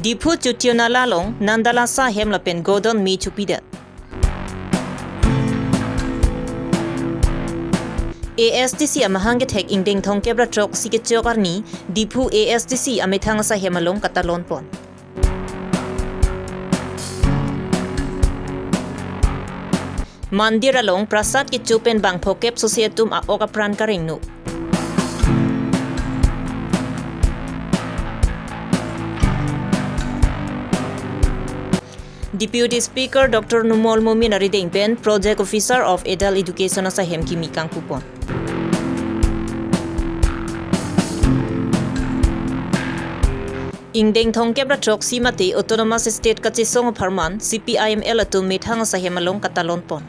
Dipu Chutiona Lalong Nandala Sa Hem Lapen Godon Mi Chupidat ASTC Amahanget Hek Inding Thong Kebra Trok Siketchokarni Dipu ASTC Amethang Sa Hemalong Katalon Pon Mandir along Prasad ke Chupen Bang Pokep Societum a Okapran Karingnu Deputy Speaker Dr. Numol Mumin Ariding Ben, Project Officer of Adult Education sa Hem Kimi Kang Kupon. Ingdeng Thong Kebra Trok Simati Autonomous State Kachisong Parman CPIM Elatum Methang sa Hemalong Katalon Pon.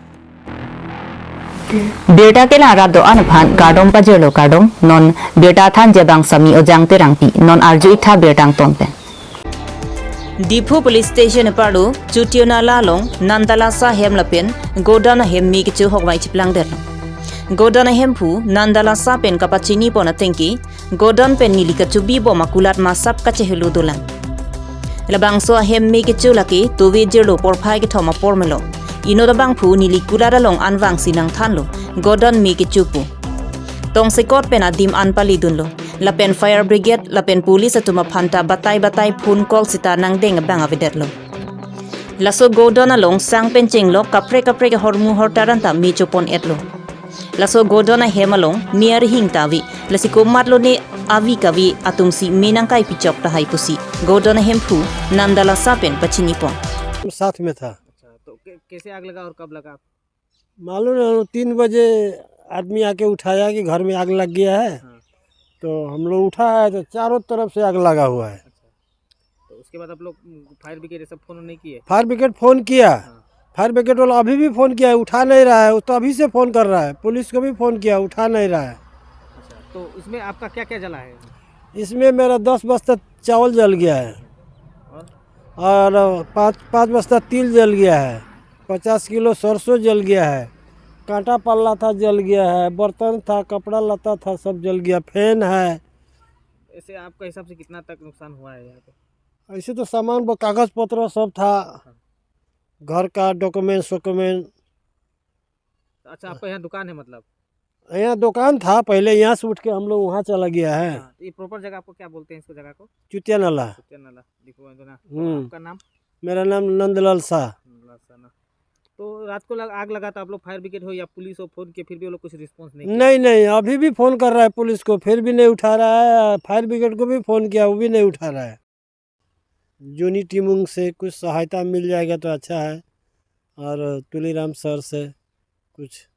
Birta ke lara do anphan gadom pa jelo kadom non birta than jebang sami ojang terangpi non arju itha birtang tonten. Dipu Police Station Pardu, Chutiona Lalong, Nandala Sa Hem Lapen, Godana Hem Mi Kichu Hogwai Chiplang Derlo. Godana Hempu, Nandala Sa Pen Kapachini Pona Tenki, Godan Pen Nili Kachubi Bo Makulat Masap Kachehelu Dolan. Labang So Hem Mi Kichu Laki, Tuvi Jelo Porpai Kitoma Pormelo. Ino da Bangpu Nili Kulada Long Anvang Sinang Tanlo, Godan Mi Kichupu. Tong Sekot Pen Adim Anpali Dunlo. Lapen Fire Brigade, Lapen Police at Tumapanta Batay Pun Kol Sita Nang Deng Bang Avidetlo. Laso Godon along Sang Penchinglo, Kapre Hormu Hortaranta Michopon Etlo. Laso Godona Hemalong, Miar Hing Tavi, Lasiko Matlo ne Avi Kavi Atumsi Minangkai Pichok Tahai Pusi, Godona Hempu, Nandala Sapen Pachinipon. साथ में था। तो कैसे आग लगा और कब लगा? मालूम है 3 बजे आदमी आके उठाया कि घर में आग लग गया है। तो हम लोग उठा है तो चारों तरफ से आग लगा हुआ है। तो उसके बाद आप लोग फायर ब्रिगेड सब फोन नहीं किए? फायर ब्रिगेड फ़ोन किया, फायर ब्रिगेड वाला अभी भी फ़ोन किया है, उठा नहीं रहा है। वो तो अभी से फ़ोन कर रहा है, पुलिस को भी फ़ोन किया, उठा नहीं रहा है। अच्छा, तो इसमें आपका क्या क्या जला है? इसमें मेरा 10 बस्ता चावल जल गया है और 5 बस्ता तिल जल गया है, 50 किलो सरसों जल गया है, कांटा पल्ला था जल गया है, बर्तन था, कपड़ा लता था, सब जल गया, फैन है। ऐसे आपका हिसाब से कितना तक नुकसान हुआ है यहाँ पे? ऐसे तो सामान कागज पत्र सब था, घर का डॉक्यूमेंट। अच्छा, आपका यहाँ दुकान है मतलब? यहाँ दुकान था पहले, यहाँ से उठ के हम लोग वहाँ चला गया है। ये प्रॉपर जगह आपको क्या बोलते हैं इसको जगह को? चुतिया नाला। आपका नाम? मेरा नाम नंदलाल शाह। तो रात को आग लगा था, आप लोग फायर ब्रिगेड हो या पुलिस हो फोन किए, फिर भी वो लोग कुछ रिस्पांस नहीं? नहीं, अभी भी फ़ोन कर रहा है पुलिस को, फिर भी नहीं उठा रहा है। फायर ब्रिगेड को भी फ़ोन किया, वो भी नहीं उठा रहा है। जूनी टीमुंग से कुछ सहायता मिल जाएगा तो अच्छा है, और तुलीराम सर से कुछ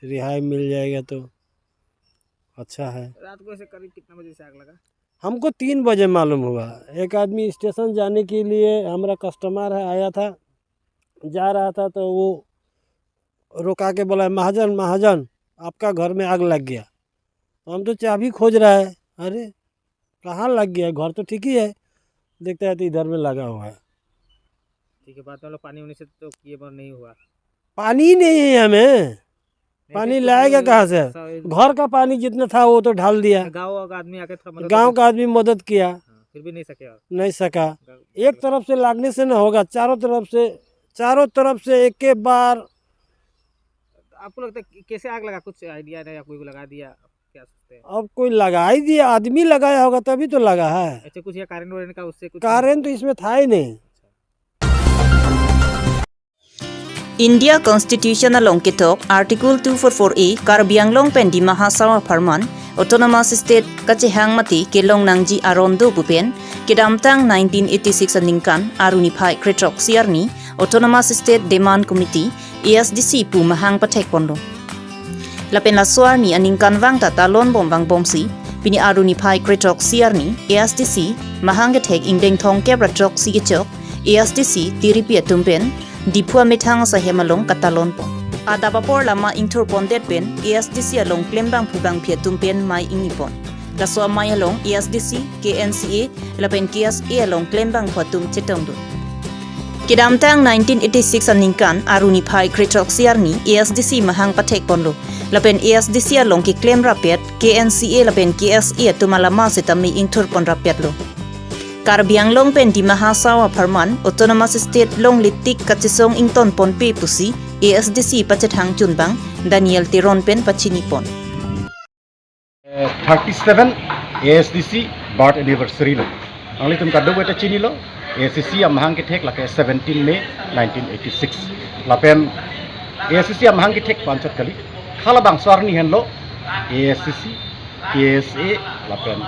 रिहाई मिल जाएगा तो अच्छा है। रात को ऐसे करीब कितना बजे से आग लगा? हमको 3 बजे मालूम हुआ। एक आदमी स्टेशन जाने के लिए, हमारा कस्टमर है, आया था, जा रहा था, तो वो रुका के बोला महाजन आपका घर में आग लग गया। हम तो चाबी खोज रहा है, अरे कहाँ लग गया, घर तो ठीक ही है, देखते हैं तो इधर में लगा हुआ है। ठीक है, बात मतलब पानी होने से तो ये बार नहीं हुआ? पानी ही नहीं है, हमें पानी लाएगा कहाँ से? घर का पानी जितना था वो तो ढाल दिया। गाँव का आदमी आके गाँव का आदमी मदद किया, फिर भी नहीं सका। एक तरफ से लागने से ना होगा, चारों तरफ से एक के बार। आपको लगता है कैसे आग लगा? कुछ आइडिया है या कोई को लगा दिया? क्या सोचते हैं? अब कोई लगा ही दिया, आदमी लगाया होगा तभी तो लगा है। अच्छा, कुछ या कारण का उससे कुछ? कारण तो इसमें था ही नहीं। India Constitution along Kitok Article 244A Karbi Longri Abirta Mahasawa Parman Autonomous State Kachihang Mati Kelong Nangji Arondo Pupen Kedamtang 1986 Aningkan Arunipai Kretrok Siarni Autonomous State Demand Committee ASDC Pu Mahang Patek Pondo Lapen la Suarni Aningkan Wang Tata Lon Bombang Bomsi Pini Arunipai Kretrok Siarni ASDC Mahangatek Ingdeng Thong Kebra Trok Sigechok ASDC Tiripi Tumpen Dipu Amethang sa Hemalong Katalon po. Ada papor lama intur pondet pen ASDC along Klembang Pubang Pietum pen mai ingipon. Laso mai along ASDC KNCA lapen KSA along Klembang Patum Chetongdo. Kidamtang 1986 aningkan Arunipai Kretrok Siarni ASDC mahang patek ponlo. Lapen ASDC along ki Klem Rapet KNCA lapen KSA tumalama setami intur pon rapet lo. Karbi Longri pen di Mahasawa Parman Autonomous State Long Litik Kachisong Ington Pon Pe Pusi ASDC Pachetang Chunbang Daniel Tiron pen Pachinipon 37 ASDC birth anniversary lo. Ang litum kado weta chini lo ASDC amhang kitek lake 17 May 1986. Lapen ASDC amhang kitek panchat kali. Halabang swarni hen lo ASDC KSA lapen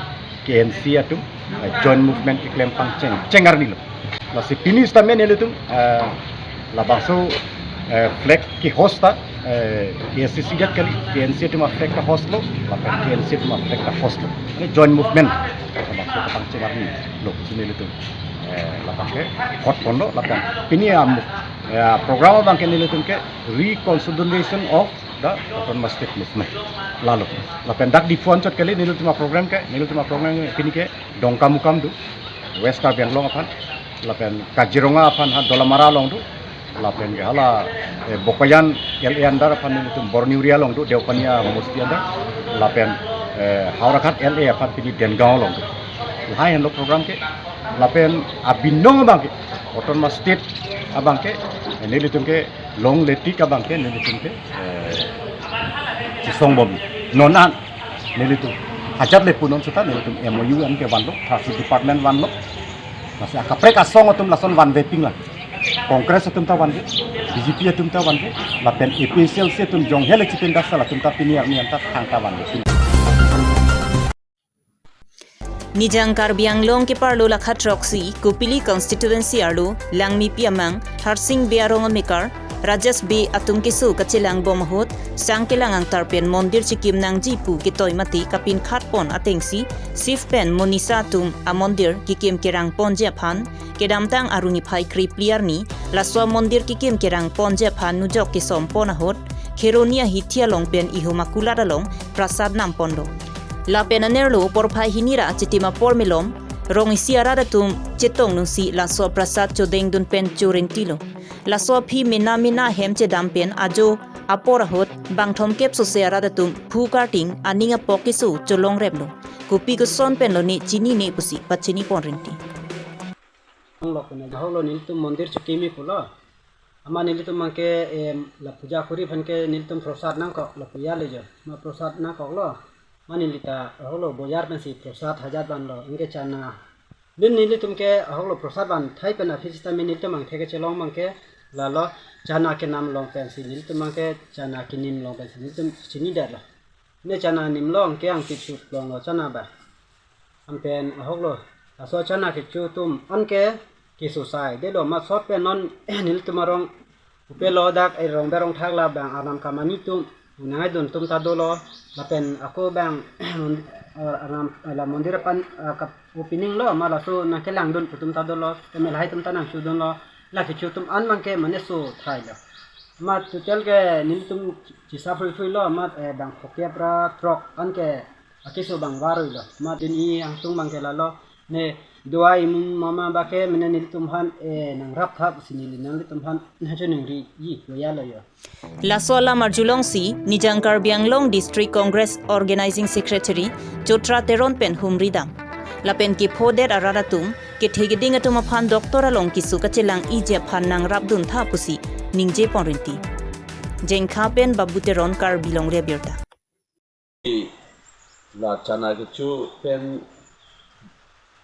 KNC atum joint movement iklem pangceng cengar ni lo. Lasi pinis tamen elitum labang so flag ki hosta KSC dat kali KNC tu flag ka host lo lapen KNC tu flag ka host lo. Ini joint movement labang so pangceng ni lo sini elitum lapang ke hot pondo lapang pini am program bang ke elitum ke reconsolidation of the autonomous state movement lalu lapen dak di phone chat kali elitum program pini ke dongkam mukam tu West Karbi Long apan lapen Kajironga apan ha Dolamara long tu lapen ke hala Bokayan LA andar apan elitum Borneo long tu Deopania Musti andar lapen Haurakat LA apan pini Dengau long tu hai yang lo program ke lapen abinong abang ke autonomous state abang ke elitum ke long letik abang ke elitum ke sisong bom nonan elitum hajar le punon suta elitum MOU an ke wanlo traffic department wanlo masih akaprek asong atum lason wan vaping lah kongres atum ta wan ke BJP atum ta wan ke lapen EPSL se atum jong hele chipen dasal atum ta piniar ni anta thangta wan ke Nijang Karbi Long ke parlo lakhat roksi Kupili constituency arlo langmi piamang Harsing Bearong Mekar Rajas B atum kisu kachilang bomahot sangkelang ang tarpen mondir chikim nang jipu kitoy mati kapin khatpon atengsi sif pen monisa tum a mondir kikim kerang ponje phan kedamtang aruni phai kripliar ni laswa mondir kikim kerang ponje phan nujok kisom ponahot kheronia hithia long pen ihumakula dalong prasad nam pondo la penanerlo porphai hinira chitima pormelom rong isiara datum chetong nusi la so prasad chodeng dun pen churentilo la so phi mina hemche dampen ajo aporahot bangthom kep so seara datum phu karting aninga pokisu cholong reblo kupi ko son pen lo ni chini ne pusi pachini ponrenti lokne baholo niltum mondir chukimi pula ama niltum manke la puja khuri phanke niltum prasad nang ko la puya lejo ma prasad na ko lo manilita holo bojar pensi prasad hajar ban lo inge chana din nilitum ke holo prasad ban thai pena fisita nilitum mang theke chelong mang ke lalo chana ke nam long pensi nilitum mang ke chana ke nim long pensi nilitum chini dar lo ne chana nim long ke ang tichu long lo chana ba ampen holo aso chana ke chu tum an ke susai de lo ma sot pe non nilitum rong pe lo dak ai rong darong thak la bang anam kamani tum ngai don tum ta dolo lapen ako bang la mondir pan kap opening lo mala so na kelang don tum ta dolo temel hai tum ta nang su don lo la ke chu tum an mang ke mane so thai lo ma tu tel ke nil tum chi sa frui lo ma bang khokya pra trok an ke akiso bang waroi lo ma din i ang tung mang ke la lo ne doai mama ba ke mene nil tum han nang rap thap sinili nang tum han na chen ri yi lo ya lo yo La Sola Marjulong Si, Nijang Karbi Long District Congress Organizing Secretary, Jotra Teron Pen Humridam. La Pen ki Poder Araratum, ke Tegeding atuma Pan Doctora Long Kisu Kachelang Ije Pan Nang Rabdun Thapusi, Ningje Ponrinti. Jengka Pen Babuteron Karbi Longri Abirta. La Chana Kichu Pen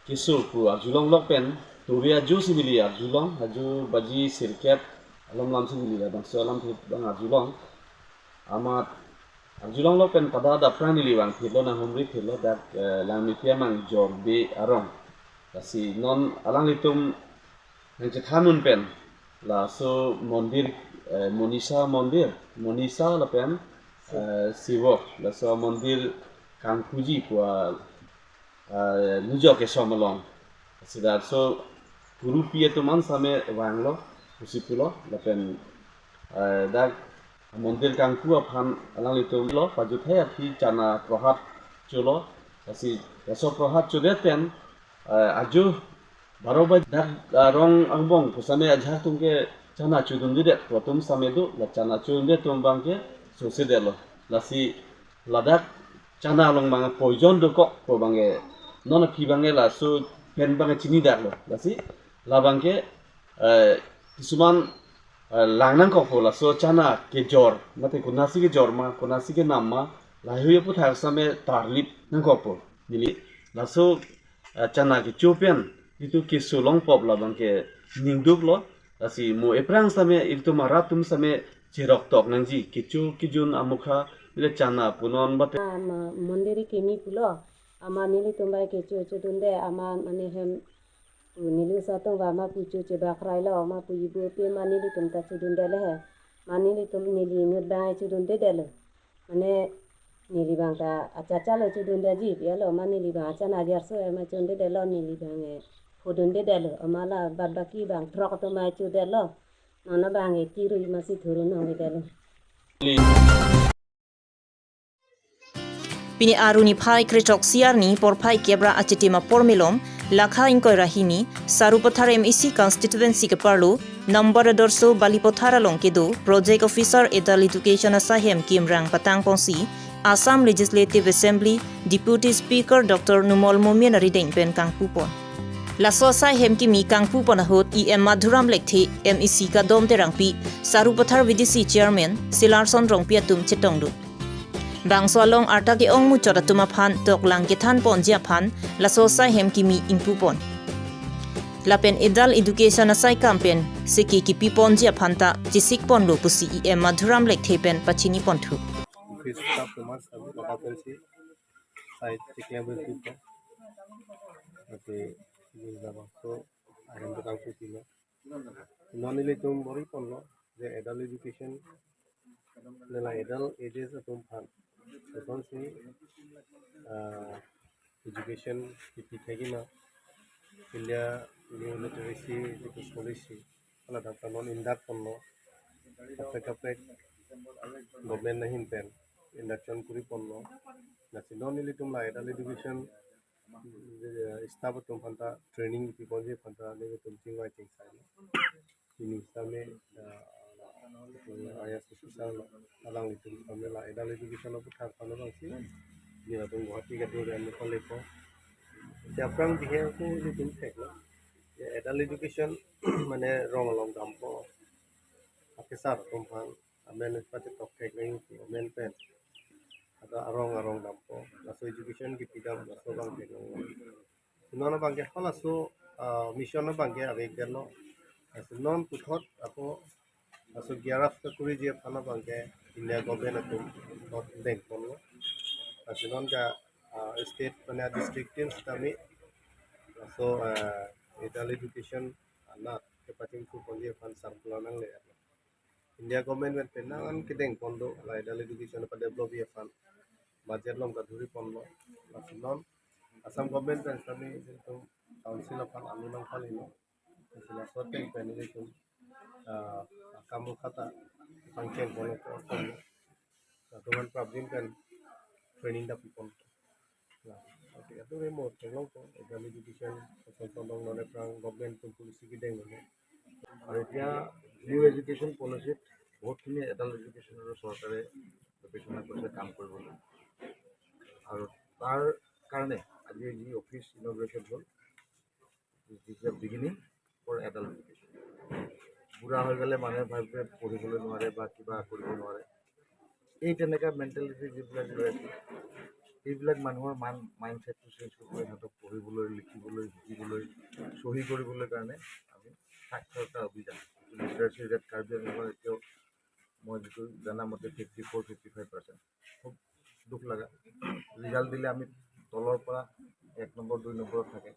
Kisu Pu Arjulong Lok Pen, Turia Ju Sibili Arjulong, Haju Baji Sirket. Alam lam sini lah, bang selam tu bang Arjulong, amat Arjulong lo pen pada ada pernah ni bang, thilo na humri thilo dak lang mitia mang jor be arong, kasi non alang itum yang cethanun pen, la so mondir monisa la pen siwo, la so mondir kang puji pua nujok ke somalong, kasi dak so guru pia tu man same wang lo. Usipulo, lapen dak mondir kang kuap han alang itu lo, pajut hai api cana prohat culo, kasi esok prohat cudet pen aju baroba dak rong angbong pusame ajah tungke cana cudun judet, watum samedu la cana cudun judet tumbang ke susede lo, lasi ladak cana long bang poison do kok po bange non api bange la su pen bang chini dak lo lasi labang ke kisuman langnang kok pola so chana ke jor mate kunasi ke jor ma kunasi ke nam ma lahuye pu thak same tarlip nang kok po nili laso chana ke chupen itu ke sulong pop labang ke ningduk lo lasi mo eprang same itu maratum same chirok tok nangji kichu kijun amukha ile chana punon bate মন্দিরে কেমি পুলো আমার নীলি তোমায় কেচু চুদুন্দে আমার মানে হেম নীলি সাতং বা আমার পুচু চেবা খাইলো আমার পুইবু pay মানিলি তুমতা চুদুন্দে লেহে মানিলি তুম নীলি নুদ বাই চুদুন্দে দেলো মানে নীলি বাংটা আচ্ছা চালো চুদুন্দে জি পেলো আমার নীলি বাং আচ্ছা নাজারসো আমার চুদুন্দে দেলো নীলি বাঙে ফুদুন্দে দেলো আমালা বাদ বাকি বাং ট্রক তোমায় চুদেলো নন বাঙে কিরুই মাসি ধরুন হয়ে দেলো Pini aruni phai kritok siarni por phai kebra achitima pormilom lakha inkoi rahimi sarupathar MEC constituency ke parlo number dorso balipothara longkedo project officer adult education asahem kimrang patang pongsi Assam Legislative Assembly Deputy Speaker Dr. Numol Momian Rideng pen kangpupon Laso asahem kimi kangpupon hot EM Madhuram Lekthi MEC ka dom terangpi sarupathar VDC chairman Silarson rongpiatum chetongdu Bangsolong arta ke ong muchora tuma phan tok lang ke than ponjia phan la so sai hem kimi impu pon lapen edal education asai campaign seki ki pi ponjia phan ta chisik pon lo pusi em madhuram lek thepen pachini pon thu Fiscal Kumar Sabu Vacancy site declarable people. Okay, so I am the council team. Non-only tum bori ponlo the adult education nela adult ages tum phan. So see education kiti thegi na India new literacy policy ala dapta non indak ponlo kapek government nahin pen induction kuri ponlo nasi non ili tum la adult education staff tum phanta training ki ponje phanta ne tum chingwai ching sai ini same ayas susal alang itu same la adult education of thar phano bang si ni tum guwahati ka dur am ko lepo japrang dihe ko ili tum thek la adult education mane rong long dampo akesar tum phan amen pati tok thek ngai amen pen ada arong dampo laso education ki pidam laso bang thek nono bangke hala so mission no bangke ave gelo non puthot ako aso gyaraf ka kuri je phana bangke india government atum not bank ponlo aso non ka state pana district teams kami so adult education na ke pating ku ponje phan circular nang le india government penangan kideng pondo la adult education pa develop ye phan budget lom ka dhuri ponlo aso non Assam government kan kami itu council of Aminong Palino sila sorting pen itu kamu kata function boleh kon dengan problem kan training da people oke itu remote tolong to adult education tolong nolak government to policy gideng nolak আর এতিয়া new education পলিচিত বহুতখিনি adult এডুকেশ্যনৰ চৰকাৰে গৱেষণা কৰিছে কাম কৰিবলৈ আৰু তাৰ কাৰণে আজি যি অফিচ ইনগ্ৰেশ্যন হ'ল this the beginning for adult education বুঢ়া হৈ গ'লে মানুহে ভাবে পঢ়িবলৈ নোৱাৰে বা কিবা কৰিব নোৱাৰে এই তেনেকুৱা মেণ্টেলিটি যিবিলাক লৈ আছে এইবিলাক মানুহৰ মাইণ্ডছেটটো চেঞ্জ কৰিবলৈ সিহঁতক পঢ়িবলৈ লিখিবলৈ শিকিবলৈ চহী কৰিবলৈ কাৰণে আমি সাক্ষৰতা অভিযান লিটাৰেচি ৰেট কাৰ্বি আংলঙৰ এতিয়াও মই যিটো জানামতে 54-55% খুব দুখ লগা ৰিজাল্ট দিলে আমি তলৰ পৰা 1 নম্বৰ 2 নম্বৰত থাকে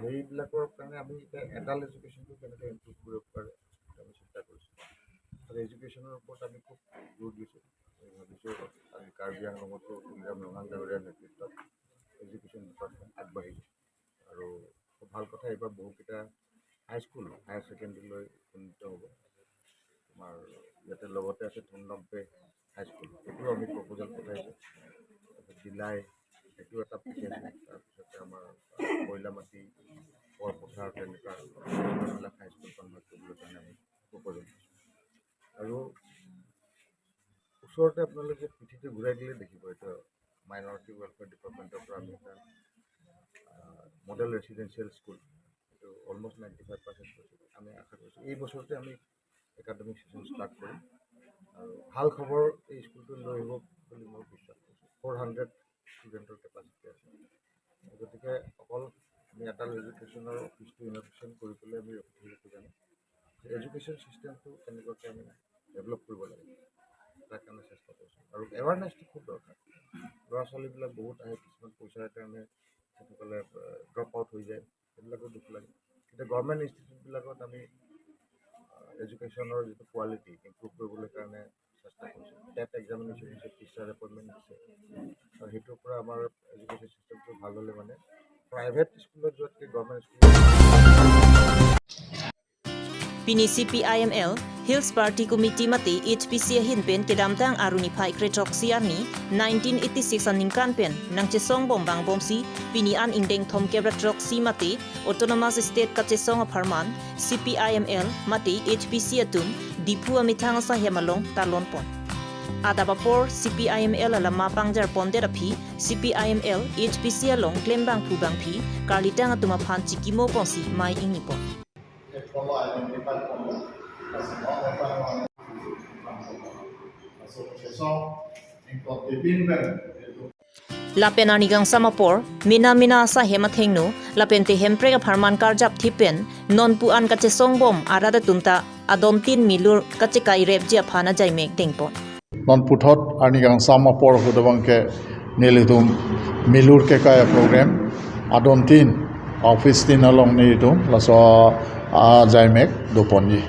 সেইবিলাকৰ কাৰণে আমি এতিয়া এডাল্ট এডুকেশ্যনটো কেনেকৈ ইম্প্ৰুভ কৰিব পাৰে আমি চিন্তা কৰিছোঁ আৰু এডুকেশ্যনৰ ওপৰত আমি খুব জোৰ দিছোঁ ভাবিছোঁ আমি কাৰ্বি আংলঙতো ইন্দিৰা ৰঙাল ডাঙৰীয়াৰ নেতৃত্বত এডুকেশ্যন ডিপাৰ্টমেণ্ট আগবাঢ়িব আৰু খুব ভাল কথা এইবাৰ বহুকেইটা হাইস্কুল হায়াৰ ছেকেণ্ডেৰীলৈ উন্নীত হ'ব তোমাৰ ইয়াতে লগতে আছে ধুনলম্পে হাইস্কুল এইটোও আমি প্ৰপ'জেল পঠাইছোঁ তাৰপিছত জিলাই এইটো এটা পঠিয়াইছোঁ তাৰপিছতে আমাৰ কয়লামাটি বৰপথাৰ তেনেকুৱা এইবিলাক হাইস্কুল কনভাৰ্ট কৰিবলৈ কাৰণে আমি প্ৰপ'জেল আৰু ওচৰতে আপোনালোকে পিঠিটো ঘূৰাই দিলে দেখিব এইটো মাইনৰিটি ৱেলফেয়াৰ ডিপাৰ্টমেণ্টৰ পৰা আমি এটা মডেল ৰেচিডেঞ্চিয়েল স্কুল এইটো অলমষ্ট 95% কৰিছোঁ আমি আশা কৰিছোঁ এই বছৰতে আমি একাডেমিক ছেশ্যন ষ্টাৰ্ট কৰিম আৰু ভাল খবৰ এই স্কুলটো লৈ আহিব বুলি মই বিশ্বাস কৰিছোঁ 400 ষ্টুডেণ্টৰ কেপাচিটি আছে গতিকে অকল আমি এডাল্ট এডুকেশ্যনৰ অফিচটো ইন'ভেশ্যন কৰি পেলাই আমি ৰখি থাকিব জানো এডুকেশ্যন ছিষ্টেমটো কেনেকুৱাকৈ আমি ডেভেলপ কৰিব লাগে তাৰ কাৰণে চেষ্টা কৰিছোঁ আৰু এৱাৰনেছটো খুব দৰকাৰ ল'ৰা ছোৱালীবিলাক বহুত আহে কিছুমান পইচাৰ কাৰণে সেইসকলে ড্ৰপ আউট হৈ যায় সেইবিলাকো দুখ লাগে কিন্তু গভৰ্ণমেণ্ট ইনষ্টিটিউটবিলাকত আমি এডুকেশ্যনৰ যিটো কোৱালিটি ইম্প্ৰুভ কৰিবলৈ কাৰণে চেষ্টা কৰিছোঁ টেট এক্সামিনেশ্যন দিছে টিচাৰ এপইণ্টমেণ্ট দিছে আৰু সেইটোৰ পৰা আমাৰ এডুকেশ্যন ছিষ্টেমটো ভাল হ'লে মানে প্ৰাইভেট স্কুলত যোৱাতকৈ গভৰ্ণমেণ্ট স্কুলত Pini CPIML Hills Party Committee mati HPC hin pen kedamtang aruni phai kretok siarni 1986 aning kan pen nang chesong bombang bomsi pini an ingdeng thom kebratrok si mati autonomous state ka chesong aparman CPIML mati HPC atun dipu amithang sa hemalong talon pon Adabapor CPIML alama pangjar ponderapi CPIML HPC along klembang pubang phi karlitang atuma phan chikimo ponsi mai ingipon Lapen anigang samapor mina sa hemathengno lapen te hemprega pharman karjap thipen non puan ka chesong bom arada tumta adom 3 milur ka chekai rep jia phana jaimek tengpon non puthot anigang samapor hudabangke nelitum milur ke kaya program adom 3 office tin along nelitum laso jaimek doponji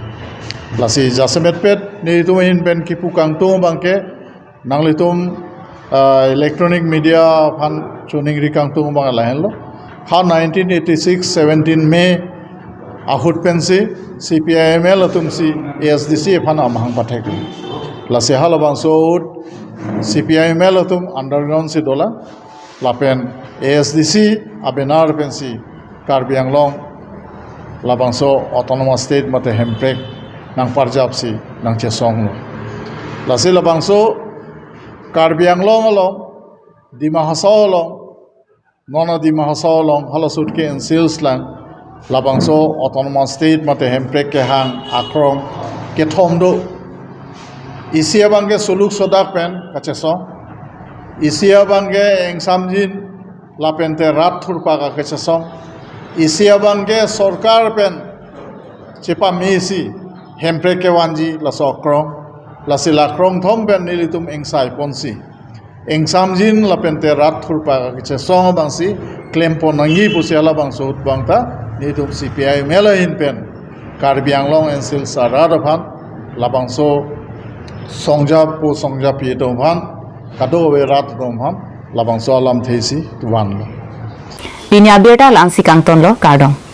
lasi jasemet pet nelitum in pen kipu kangto bangke nanglitum electronic media fan chuning ri kangto bang lahen lo ha 1986 17 May ahut pensi CPIML atum si ASDC fan amhang pathek lasi halabang sod CPIML atum underground si dola lapen ASDC abenar pensi Karbi Anglong labangso autonomous state mate hemprek nang parjap si nang chesong lo lasi labangso Karbi Anglong along Dima Hasao along nona Dima Hasao along halasut ke in sales lang labangso autonomous state mate hemprek ke hang akrong ke thomdo isia bangge suluk sodak pen kachesong isia bangge engsamjin lapente rat thurpa ka kachesong isia bangge sarkar pen chepa mesi hemprek ke wanji laso akrong lasi lakrong thom pen nilitum engsai ponsi engsamjin lapente rat thurpa ka kachesong bangsi claim ponangi pusiala bangso bangta nilitum CPI melahin pen Karbi Anglong and Sil Saradaphan labangso songjap po songjap yedomhan kado we rat domhan labangso alam thesi tuan lo Pini Abirta lang si Kangton lo kardong